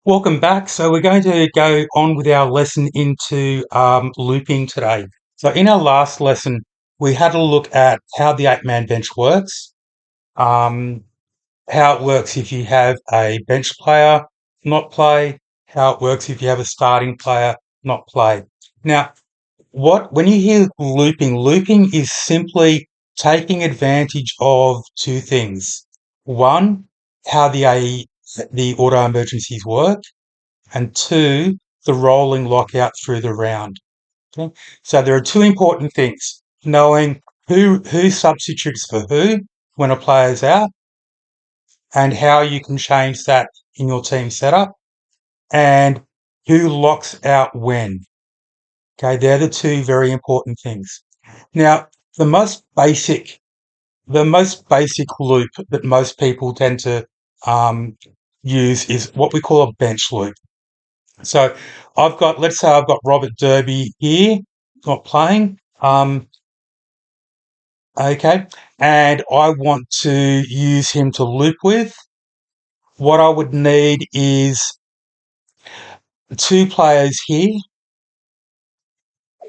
Welcome back. So we're going to go on with our lesson into looping today. So in our last lesson, we had a look at how the eight-man bench works, um, how it works if you have a bench player not play, how it works if you have a starting player not play. Now, when you hear looping, looping is simply taking advantage of two things. One, how the auto emergencies work, and two, the rolling lockout through the round. Okay? So there are two important things: knowing who substitutes for who when a player's out, and how you can change that in your team setup, and who locks out when. Okay, they're the two very important things. Now, the most basic, the most basic loop that most people tend to um, use is what we call a bench loop. So let's say I've got Robert Derby here, not playing. Okay. And I want to use him to loop with. What I would need is two players here,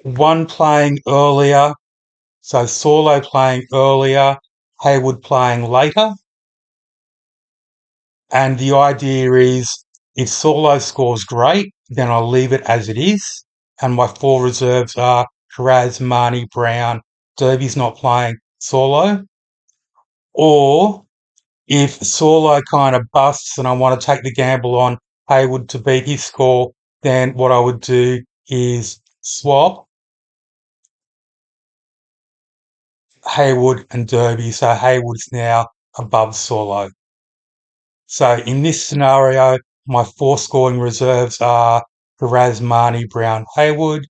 one playing earlier. So Sorlo playing earlier, Hayward playing later. And the idea is if Sorlo scores great, then I'll leave it as it is. And my four reserves are Karaz, Marnie, Brown. Derby's not playing Sorlo. Or if Sorlo kind of busts and I want to take the gamble on Hayward to beat his score, then what I would do is swap Hayward and Derby. So Hayward's now above Sorlo. So in this scenario, my four scoring reserves are Faraz, Marnie, Brown, Hayward.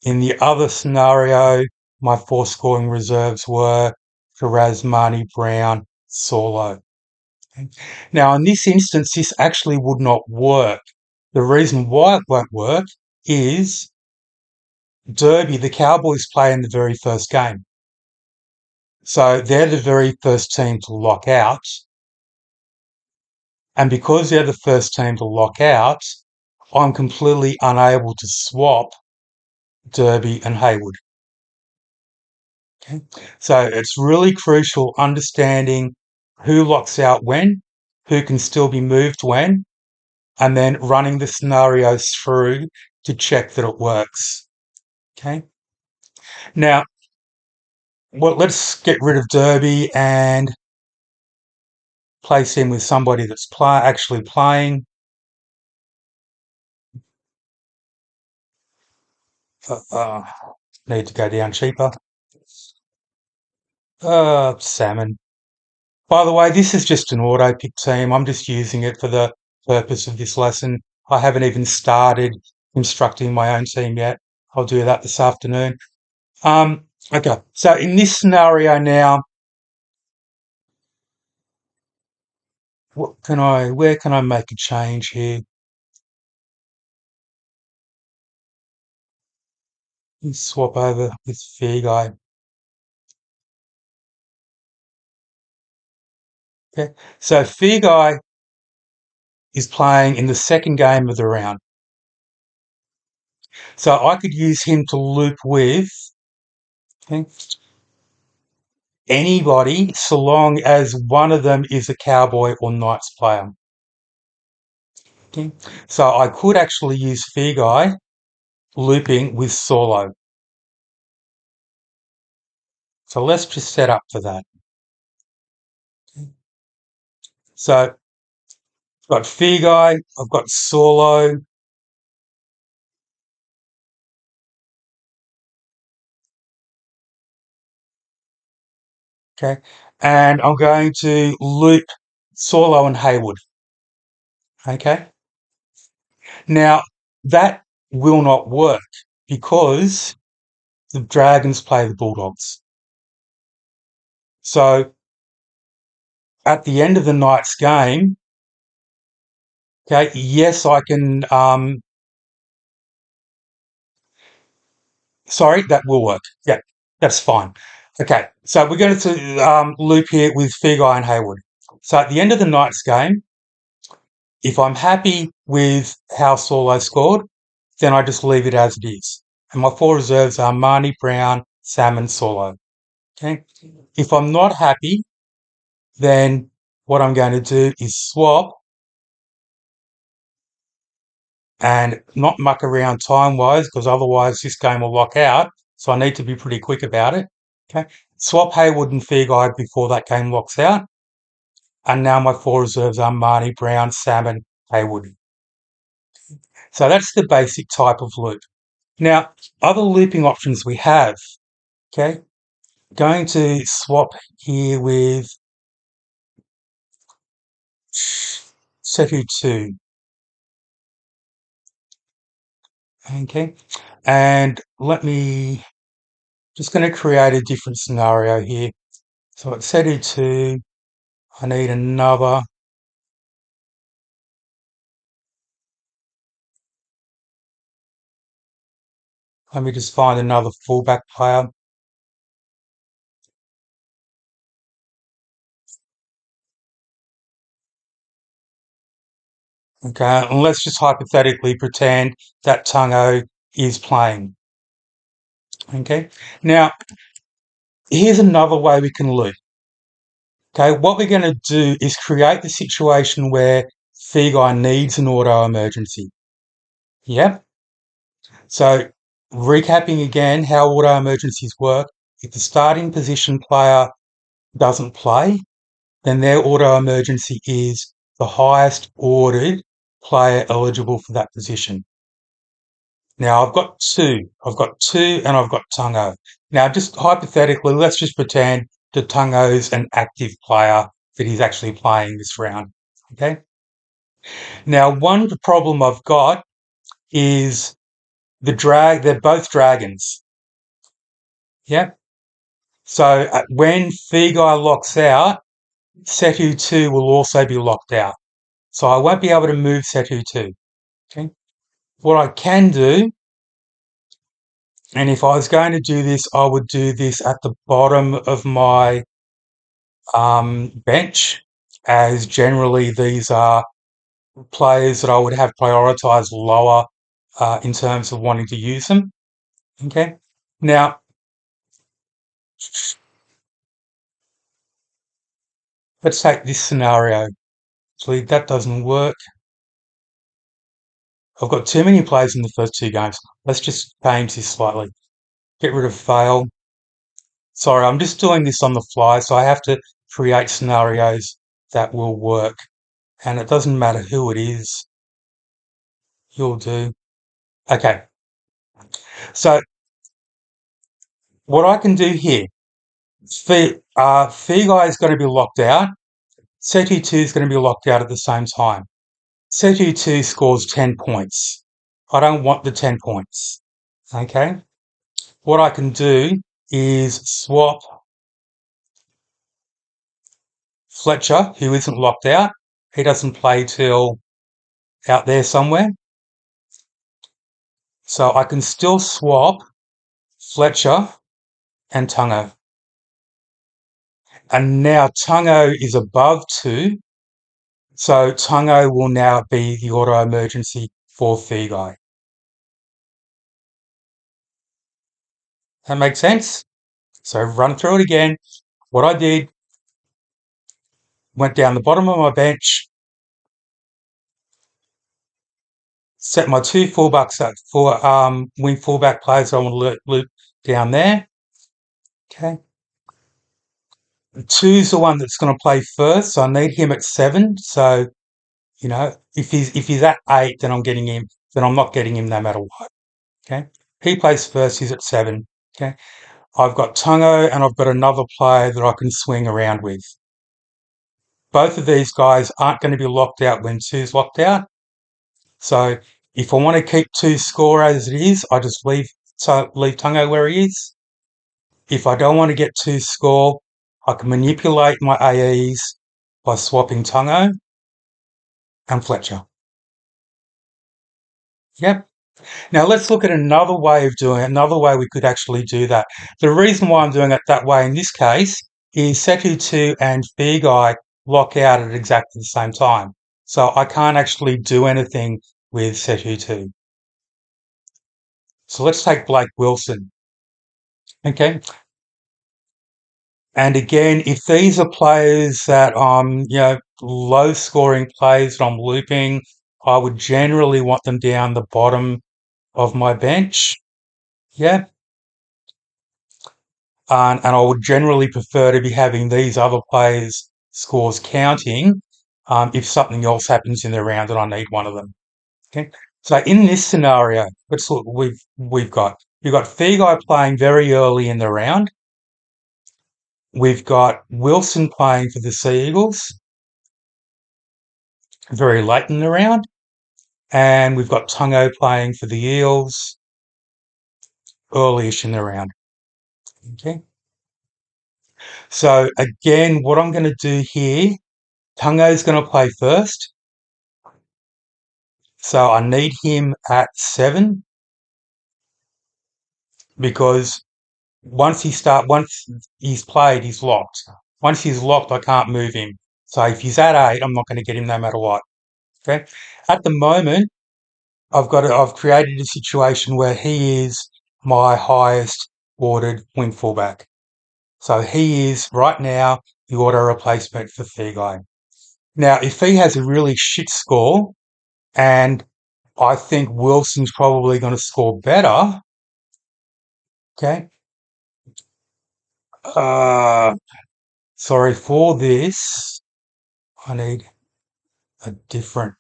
In the other scenario, my four scoring reserves were Faraz, Marnie, Brown, Sorlo. Okay. Now, in this instance, this actually would not work. The reason why it won't work is Derby, the Cowboys play in the very first game. So they're the very first team to lock out. And because they're the first team to lock out, I'm completely unable to swap Derby and Hayward. Okay? So it's really crucial understanding who locks out when, who can still be moved when, and then running the scenarios through to check that it works. Okay. Now, let's get rid of Derby and place him with somebody that's actually playing. Uh, need to go down cheaper. Salmon. By the way, this is just an auto pick team. I'm just using it for the purpose of this lesson. I haven't even started constructing my own team yet. I'll do that this afternoon. Okay. So in this scenario now, where can I make a change here? Let's swap over with Fair Guy. Okay. So Fair Guy is playing in the second game of the round. So I could use him to loop with, okay, anybody so long as one of them is a Cowboy or Knights player. Okay. So I could actually use Fair Guy looping with Sorlo. So let's just set up for that. So I've got Fair Guy, I've got Sorlo. Okay. And I'm going to loop Sorlo and Hayward. Okay. Now that will not work because the Dragons play the Bulldogs. So at the end of the night's game, okay, yes, I can, sorry, that will work. Yeah, that's fine. Okay, so we're going to loop here with Fair Guy and Hayward. So at the end of the night's game, If I'm happy with how Saulo scored, then I just leave it as it is. And my four reserves are Marnie, Brown, Salmon, Saulo. Okay. If I'm not happy, then what I'm going to do is swap and not muck around time wise because otherwise this game will lock out. So I need to be pretty quick about it. Okay. Swap Haywood and Fair Guy before that game locks out. And now my four reserves are Marnie, Brown, Salmon, Haywood. So that's the basic type of loop. Now, other looping options we have, okay, going to swap here with Setu 2, okay, and let me, just going to create a different scenario here. So at Setu 2, I need another, let me just find another fullback player. Okay, and let's just hypothetically pretend that Tungo is playing. Okay, now here's another way we can loop. Okay, what we're going to do is create the situation where Figai needs an auto emergency. Yep. So recapping again how auto emergencies work, if the starting position player doesn't play, then their auto emergency is the highest ordered player eligible for that position. Now I've got two. I've got two and I've got Tungo. Now just hypothetically, let's just pretend that Tungo's an active player that he's actually playing this round. Okay. Now one problem I've got is they're both dragons. Yeah. So when Figai locks out, Setu 2 will also be locked out. So I won't be able to move Setu 2. Okay. What I can do, and if I was going to do this, I would do this at the bottom of my bench, as generally these are players that I would have prioritised lower in terms of wanting to use them. Okay. Now, let's take this scenario. Actually, that doesn't work. I've got too many players in the first two games. Let's just change this slightly. Get rid of fail. Sorry, I'm just doing this on the fly, so I have to create scenarios that will work. And it doesn't matter who it is, you'll do. Okay, so what I can do here, Figai is going to be locked out. Setu 2 is going to be locked out at the same time. Setu 2 scores 10 points. I don't want the 10 points. Okay, what I can do is swap Fletcher, who isn't locked out. He doesn't play till out there somewhere. So I can still swap Fletcher and Tungo. And now Tungo is above 2. So Tungo will now be the auto emergency for Figai. That makes sense? So run through it again. What I did, went down the bottom of my bench, set my two fullbacks up for wing fullback players I want to loop down there. Okay. Two's the one that's going to play first, so I need him at 7. So, you know, if he's at 8, then I'm getting him. Then I'm not getting him no matter what. Okay. He plays first. He's at 7. Okay. I've got Tungo and I've got another player that I can swing around with. Both of these guys aren't going to be locked out when two's locked out. So if I want to keep two score as it is, I just leave Tungo where he is. If I don't want to get two score, I can manipulate my AEs by swapping Tungo and Fletcher. Yep. Now let's look at another way of doing it, another way we could actually do that. The reason why I'm doing it that way in this case is Setu 2 and Figai lock out at exactly the same time. So I can't actually do anything with Sehutu. So let's take Blake Wilson. Okay. And again, if these are players that low scoring plays that I'm looping, I would generally want them down the bottom of my bench. Yeah. And I would generally prefer to be having these other players' scores counting if something else happens in the round and I need one of them. Okay. So in this scenario, let's look. We've got Figai playing very early in the round. We've got Wilson playing for the Sea Eagles very late in the round, and we've got Tungo playing for the Eels early-ish in the round. Okay. So again, what I'm going to do here, Tungo's going to play first. So I need him at 7 because once he's played, he's locked. Once he's locked, I can't move him. So if he's at 8, I'm not going to get him no matter what. Okay. At the moment, I've created a situation where he is my highest ordered wing fullback. So he is right now the auto replacement for Figai. Now, if he has a really shit score, and I think Wilson's probably going to score better, okay. Uh, sorry for this. I need a different.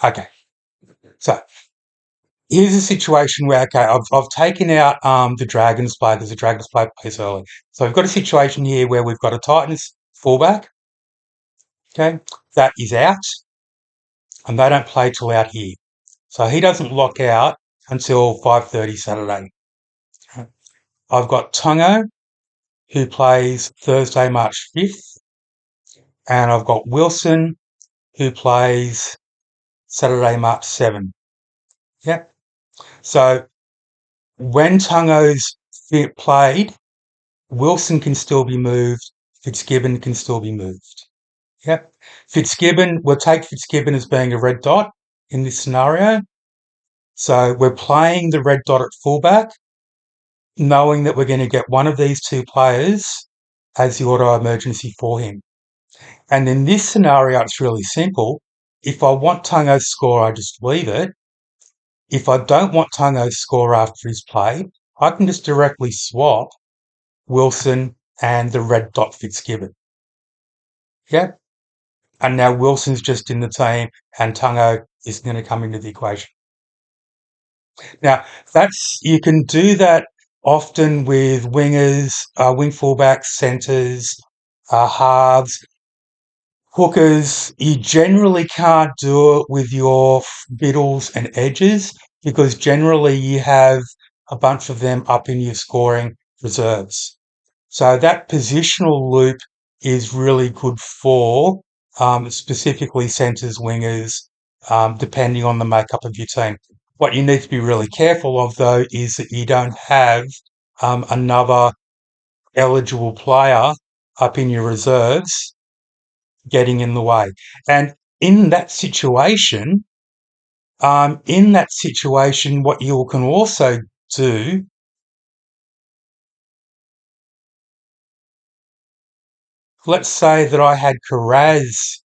Okay, so here's a situation where I've taken out the Dragons player because the Dragons player plays early. So we've got a situation here where we've got a Titans fullback, okay, that is out, and they don't play till out here. So he doesn't lock out until 5:30 Saturday. I've got Tungo, who plays Thursday, March 5th, and I've got Wilson, who plays Saturday, March 7th. Yep. So when Tungo's played, Wilson can still be moved. Fitzgibbon can still be moved. Yep. We'll take Fitzgibbon as being a red dot in this scenario. So we're playing the red dot at fullback, knowing that we're going to get one of these two players as the auto emergency for him. And in this scenario, it's really simple. If I want Tungo's score, I just leave it. If I don't want Tungo's score after his play, I can just directly swap Wilson and the red dot Fitzgibbon. Yeah. And now Wilson's just in the team and Tungo is going to come into the equation. Now, you can do that often with wingers, wing fullbacks, centres, halves, hookers. You generally can't do it with your middles and edges because generally you have a bunch of them up in your scoring reserves. So that positional loop is really good for specifically centres, wingers, depending on the makeup of your team. What you need to be really careful of, though, is that you don't have another eligible player up in your reserves getting in the way. And in that situation, what you can also do, let's say that I had Carraz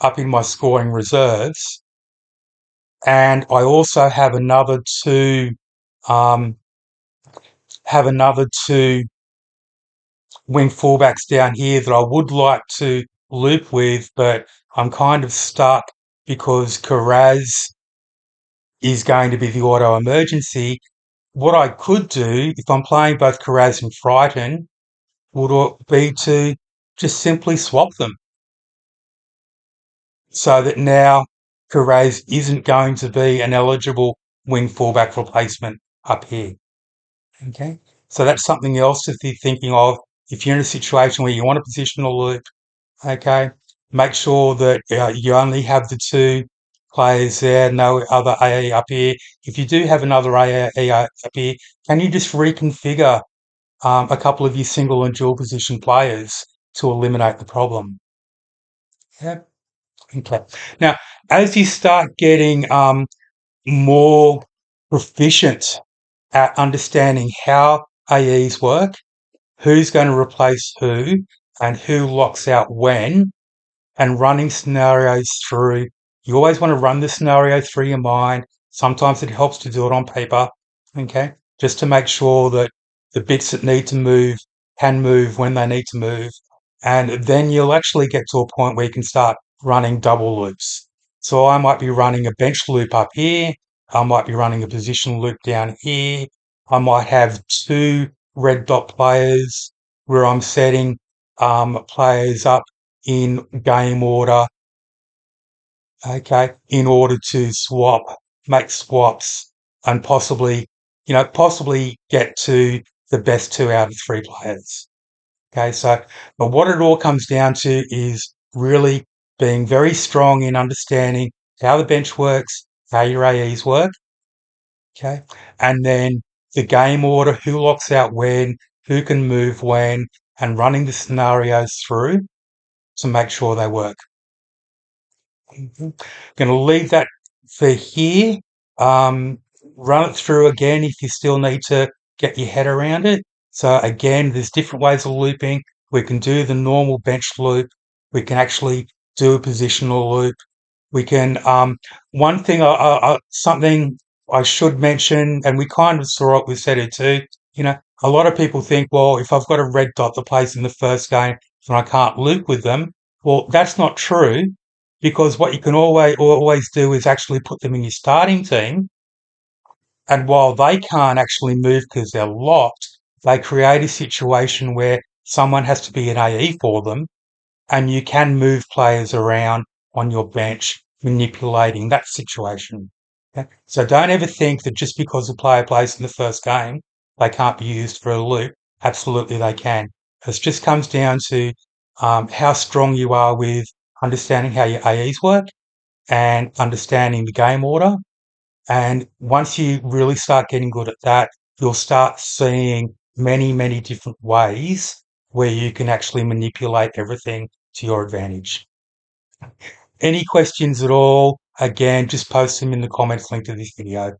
up in my scoring reserves, and I also um, have another two wing fullbacks down here that I would like to loop with, but I'm kind of stuck because Carraz is going to be the auto emergency. What I could do if I'm playing both Carraz and Frighten would be to just simply swap them so that now Carraz isn't going to be an eligible wing fullback replacement up here. Okay, so that's something else to be thinking of if you're in a situation where you want a positional loop. Okay, make sure that you only have the two players there, no other AE up here. If you do have another AE up here, can you just reconfigure a couple of your single and dual position players to eliminate the problem? Yeah. Okay. Now, as you start getting more proficient at understanding how AEs work, who's going to replace who, and who locks out when, and running scenarios through. You always want to run the scenario through your mind. Sometimes it helps to do it on paper, okay? Just to make sure that the bits that need to move can move when they need to move. And then you'll actually get to a point where you can start running double loops. So I might be running a bench loop up here. I might be running a position loop down here. I might have two red dot players where I'm setting players up in game order, okay, in order to make swaps, and possibly get to the best two out of three players. Okay, so, but what it all comes down to is really being very strong in understanding how the bench works, how your AEs work, okay, and then the game order, who locks out when, who can move when, and running the scenarios through to make sure they work. Going to leave that for here. Um, Run it through again if you still need to get your head around it. So again, there's different ways of looping. We can do the normal bench loop. We can actually do a positional loop. We can, one thing, something I should mention, and we kind of saw it with Setu too, a lot of people think, well, if I've got a red dot that plays in the first game, then I can't loop with them. Well, that's not true, because what you can always do is actually put them in your starting team. And while they can't actually move because they're locked, they create a situation where someone has to be an AE for them, and you can move players around on your bench, manipulating that situation. Okay? So don't ever think that just because a player plays in the first game, they can't be used for a loop. Absolutely, they can. It just comes down to how strong you are with understanding how your AEs work and understanding the game order. And once you really start getting good at that, you'll start seeing many, many different ways where you can actually manipulate everything to your advantage. Any questions at all? Again, just post them in the comments linked to this video.